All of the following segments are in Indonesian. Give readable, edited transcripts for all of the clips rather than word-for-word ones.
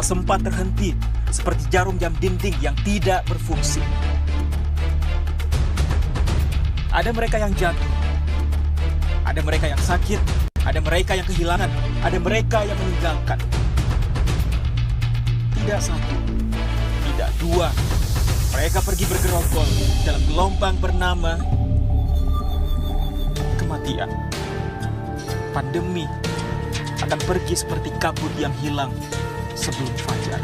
tak sempat terhenti, seperti jarum jam dinding yang tidak berfungsi. Ada mereka yang jatuh, ada mereka yang sakit, ada mereka yang kehilangan, ada mereka yang meninggalkan. Tidak satu, tidak dua, mereka pergi bergerombol dalam gelombang bernama kematian. Pandemi akan pergi seperti kabut yang hilang sebelum fajar.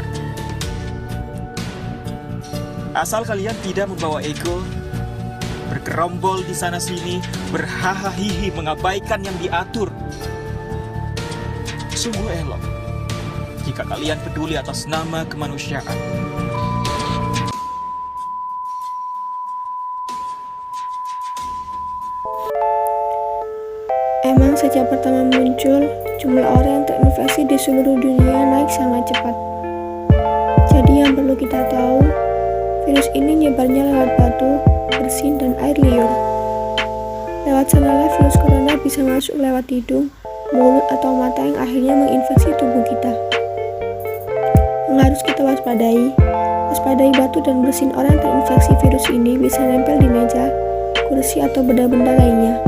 Asal kalian tidak membawa ego, bergerombol di sana-sini, berhahaha mengabaikan yang diatur. Sungguh elok jika kalian peduli atas nama kemanusiaan. Emang sejak pertama muncul, jumlah orang yang terinfeksi di seluruh dunia naik sangat cepat. Jadi yang perlu kita tahu, virus ini nyebarnya lewat batu, bersin, dan air liur. Lewat sanalah virus corona bisa masuk lewat hidung, mulut, atau mata yang akhirnya menginfeksi tubuh kita. Yang harus kita waspadai batu dan bersin orang yang terinfeksi virus ini bisa nempel di meja, kursi, atau benda-benda lainnya.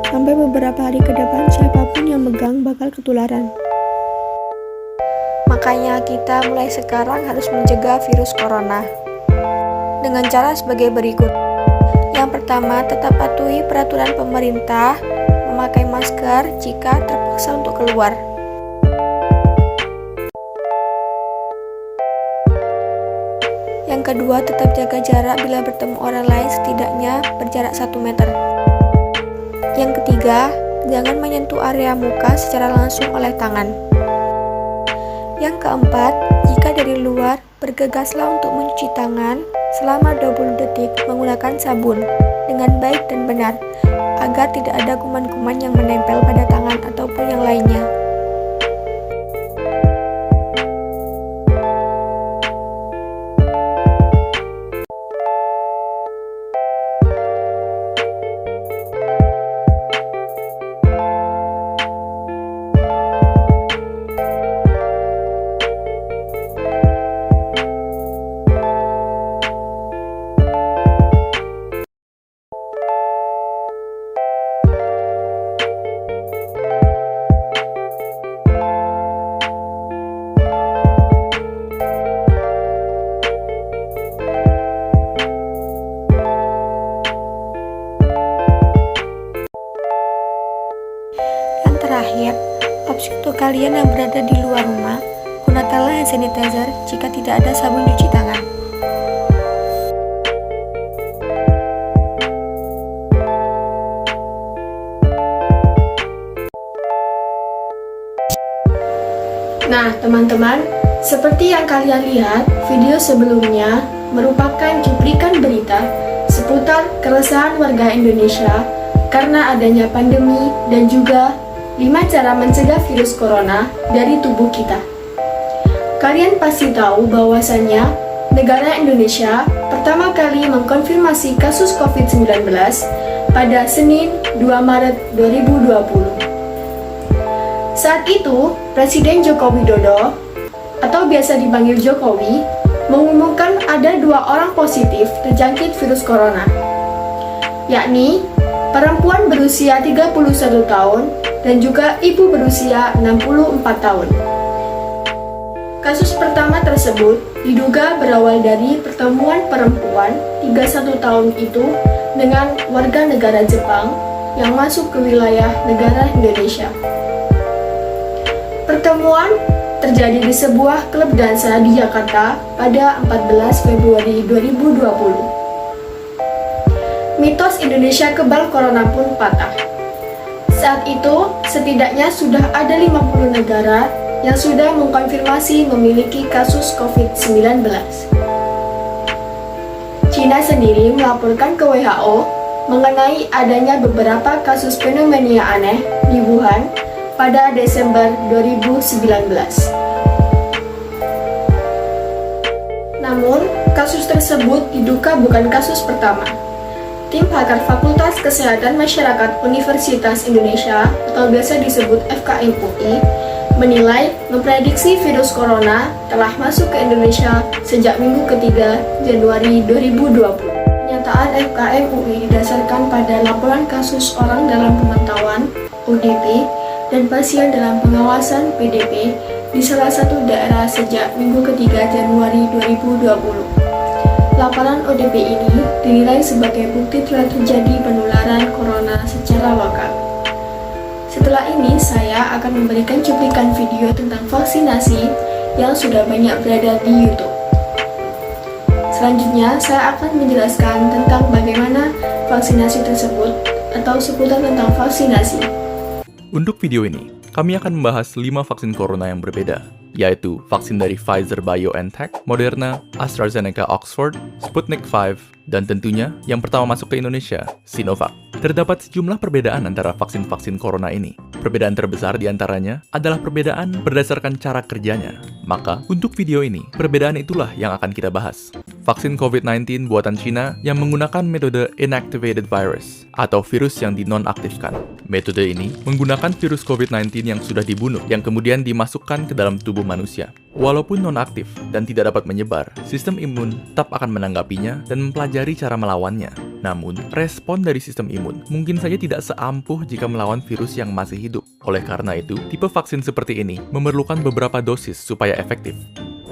Sampai beberapa hari ke depan, siapapun yang megang bakal ketularan. Makanya kita mulai sekarang harus mencegah virus corona dengan cara sebagai berikut. Yang pertama, tetap patuhi peraturan pemerintah, memakai masker jika terpaksa untuk keluar. Yang kedua, tetap jaga jarak bila bertemu orang lain, setidaknya berjarak 1 meter. Yang ketiga, jangan menyentuh area muka secara langsung oleh tangan. Yang keempat, jika dari luar, bergegaslah untuk mencuci tangan selama 20 detik menggunakan sabun dengan baik dan benar, agar tidak ada kuman-kuman yang menempel pada tangan ataupun yang lainnya. Terakhir, opsi untuk kalian yang berada di luar rumah, gunakanlah hand sanitizer jika tidak ada sabun cuci tangan. Nah, teman-teman, seperti yang kalian lihat, video sebelumnya merupakan cuplikan berita seputar keresahan warga Indonesia karena adanya pandemi dan juga 5 cara mencegah virus corona dari tubuh kita. Kalian pasti tahu bahwasannya negara Indonesia pertama kali mengkonfirmasi kasus COVID-19 pada Senin 2 Maret 2020. Saat itu, Presiden Joko Widodo atau biasa dipanggil Jokowi mengumumkan ada 2 orang positif terjangkit virus corona, yakni perempuan berusia 31 tahun dan juga ibu berusia 64 tahun. Kasus pertama tersebut diduga berawal dari pertemuan perempuan 31 tahun itu dengan warga negara Jepang yang masuk ke wilayah negara Indonesia. Pertemuan terjadi di sebuah klub dansa di Jakarta pada 14 Februari 2020. Mitos Indonesia kebal corona pun patah. Saat itu, setidaknya sudah ada 50 negara yang sudah mengkonfirmasi memiliki kasus COVID-19. Cina sendiri melaporkan ke WHO mengenai adanya beberapa kasus fenomena aneh di Wuhan pada Desember 2019. Namun, kasus tersebut diduga bukan kasus pertama. Tim pakar Fakultas Kesehatan Masyarakat Universitas Indonesia atau biasa disebut FKM UI menilai memprediksi virus corona telah masuk ke Indonesia sejak minggu ketiga Januari 2020. Pernyataan FKM UI didasarkan pada laporan kasus orang dalam pemantauan (ODP) dan pasien dalam pengawasan (PDP) di salah satu daerah sejak minggu ketiga Januari 2020. Laporan ODP ini dinilai sebagai bukti telah terjadi penularan corona secara lokal. Setelah ini, saya akan memberikan cuplikan video tentang vaksinasi yang sudah banyak beredar di YouTube. Selanjutnya, saya akan menjelaskan tentang bagaimana vaksinasi tersebut atau seputar tentang vaksinasi. Untuk video ini, kami akan membahas 5 vaksin corona yang berbeda, yaitu vaksin dari Pfizer-BioNTech, Moderna, AstraZeneca Oxford, Sputnik V, dan tentunya yang pertama masuk ke Indonesia, Sinovac. Terdapat sejumlah perbedaan antara vaksin-vaksin corona ini. Perbedaan terbesar di antaranya adalah perbedaan berdasarkan cara kerjanya. Maka, untuk video ini, perbedaan itulah yang akan kita bahas. Vaksin COVID-19 buatan Cina yang menggunakan metode inactivated virus, atau virus yang dinonaktifkan. Metode ini menggunakan virus COVID-19 yang sudah dibunuh, yang kemudian dimasukkan ke dalam tubuh manusia. Walaupun nonaktif dan tidak dapat menyebar, sistem imun tetap akan menanggapinya dan mempelajari cara melawannya. Namun, respon dari sistem imun mungkin saja tidak seampuh jika melawan virus yang masih hidup. Oleh karena itu, tipe vaksin seperti ini memerlukan beberapa dosis supaya efektif.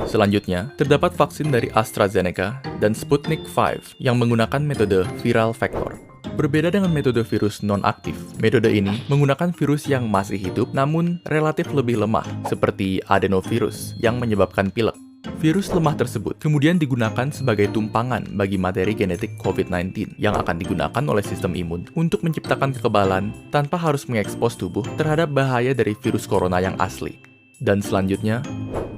Selanjutnya, terdapat vaksin dari AstraZeneca dan Sputnik V yang menggunakan metode viral vector. Berbeda dengan metode virus non-aktif, metode ini menggunakan virus yang masih hidup namun relatif lebih lemah, seperti adenovirus yang menyebabkan pilek. Virus lemah tersebut kemudian digunakan sebagai tumpangan bagi materi genetik COVID-19 yang akan digunakan oleh sistem imun untuk menciptakan kekebalan tanpa harus mengekspos tubuh terhadap bahaya dari virus corona yang asli. Dan selanjutnya,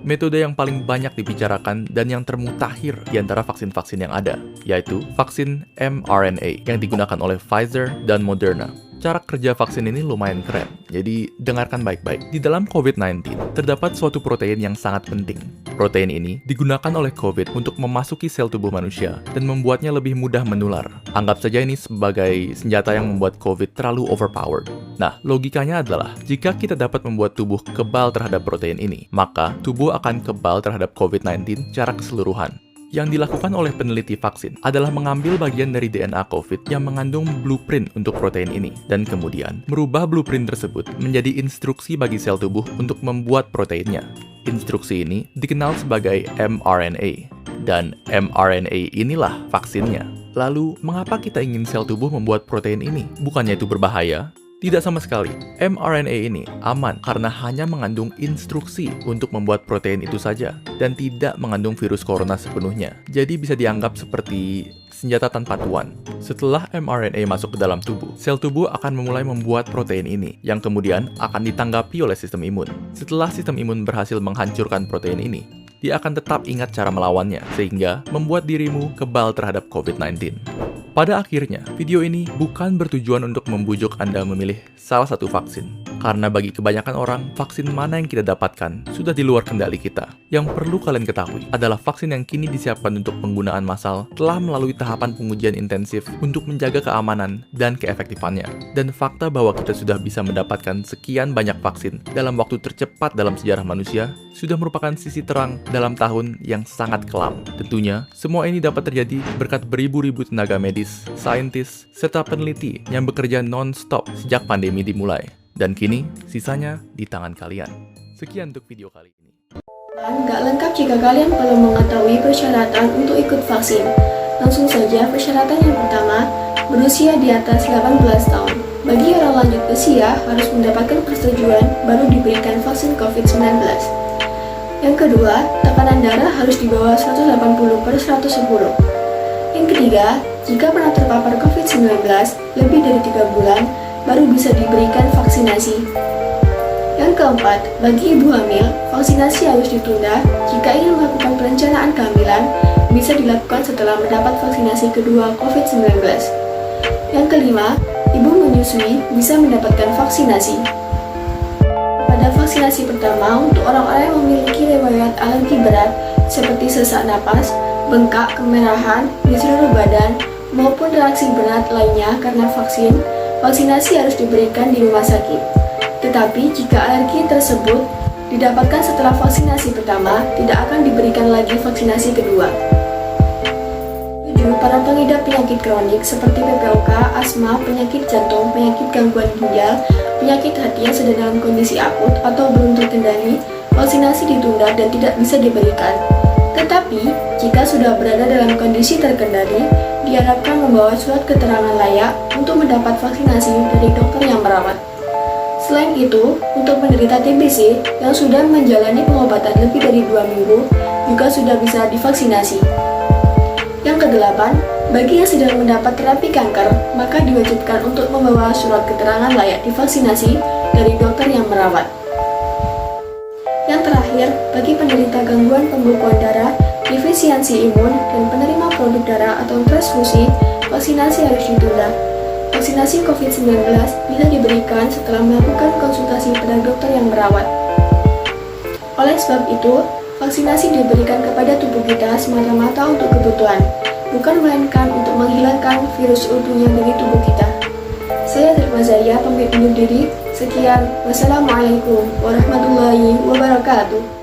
metode yang paling banyak dibicarakan dan yang termutakhir di antara vaksin-vaksin yang ada, yaitu vaksin mRNA yang digunakan oleh Pfizer dan Moderna. Cara kerja vaksin ini lumayan keren, jadi dengarkan baik-baik. Di dalam COVID-19, terdapat suatu protein yang sangat penting. Protein ini digunakan oleh COVID untuk memasuki sel tubuh manusia dan membuatnya lebih mudah menular. Anggap saja ini sebagai senjata yang membuat COVID terlalu overpowered. Nah, logikanya adalah, jika kita dapat membuat tubuh kebal terhadap protein ini, maka tubuh akan kebal terhadap COVID-19 secara keseluruhan. Yang dilakukan oleh peneliti vaksin adalah mengambil bagian dari DNA COVID yang mengandung blueprint untuk protein ini, dan kemudian merubah blueprint tersebut menjadi instruksi bagi sel tubuh untuk membuat proteinnya. Instruksi ini dikenal sebagai mRNA, dan mRNA inilah vaksinnya. Lalu, mengapa kita ingin sel tubuh membuat protein ini? Bukannya itu berbahaya? Tidak sama sekali. mRNA ini aman karena hanya mengandung instruksi untuk membuat protein itu saja dan tidak mengandung virus corona sepenuhnya. Jadi bisa dianggap seperti senjata tanpa tuan. Setelah mRNA masuk ke dalam tubuh, sel tubuh akan memulai membuat protein ini yang kemudian akan ditanggapi oleh sistem imun. Setelah sistem imun berhasil menghancurkan protein ini, dia akan tetap ingat cara melawannya, sehingga membuat dirimu kebal terhadap COVID-19. Pada akhirnya, video ini bukan bertujuan untuk membujuk Anda memilih salah satu vaksin. Karena bagi kebanyakan orang, vaksin mana yang kita dapatkan sudah di luar kendali kita. Yang perlu kalian ketahui adalah vaksin yang kini disiapkan untuk penggunaan massal telah melalui tahapan pengujian intensif untuk menjaga keamanan dan keefektifannya. Dan fakta bahwa kita sudah bisa mendapatkan sekian banyak vaksin dalam waktu tercepat dalam sejarah manusia sudah merupakan sisi terang dalam tahun yang sangat kelam. Tentunya, semua ini dapat terjadi berkat beribu-ribu tenaga medis, saintis, serta peneliti yang bekerja non-stop sejak pandemi dimulai. Dan kini, sisanya di tangan kalian. Sekian untuk video kali ini. Nggak lengkap jika kalian perlu mengetahui persyaratan untuk ikut vaksin. Langsung saja, persyaratan yang pertama, berusia di atas 18 tahun. Bagi orang lanjut usia, harus mendapatkan persetujuan baru diberikan vaksin COVID-19. Yang kedua, tekanan darah harus di bawah 180/110. Yang ketiga, jika pernah terpapar COVID-19 lebih dari 3 bulan, baru bisa diberikan vaksinasi. Yang keempat, bagi ibu hamil, vaksinasi harus ditunda. Jika ingin melakukan perencanaan kehamilan, bisa dilakukan setelah mendapat vaksinasi kedua COVID-19. Yang kelima, ibu menyusui bisa mendapatkan vaksinasi. Pada vaksinasi pertama, untuk orang-orang yang memiliki riwayat alergi berat seperti sesak napas, bengkak, kemerahan di seluruh badan, maupun reaksi berat lainnya karena vaksinasi harus diberikan di rumah sakit. Tetapi jika alergi tersebut didapatkan setelah vaksinasi pertama, tidak akan diberikan lagi vaksinasi kedua. 7. Para pengidap penyakit kronik seperti PPOK, asma, penyakit jantung, penyakit gangguan ginjal, penyakit hati yang sedang dalam kondisi akut atau belum terkendali, vaksinasi ditunda dan tidak bisa diberikan. Tetapi, jika sudah berada dalam kondisi terkendali, diharapkan membawa surat keterangan layak untuk mendapat vaksinasi dari dokter yang merawat. Selain itu, untuk penderita TBC yang sudah menjalani pengobatan lebih dari 2 minggu, juga sudah bisa divaksinasi. Yang kedelapan, bagi yang sedang mendapat terapi kanker, maka diwajibkan untuk membawa surat keterangan layak divaksinasi dari dokter yang merawat. Yang terakhir, bagi penderita gangguan pembekuan darah, defisiensi imun, dan penerima produk darah atau transfusi, vaksinasi harus ditunda. Vaksinasi COVID-19 bisa diberikan setelah melakukan konsultasi pada dokter yang merawat. Oleh sebab itu, vaksinasi diberikan kepada tubuh kita semata-mata untuk kebutuhan, bukan melainkan untuk menghilangkan virus utuhnya dari tubuh kita. Saya Zirma Zaya, pamit undur diri. Sekian, wassalamualaikum warahmatullahi wabarakatuh.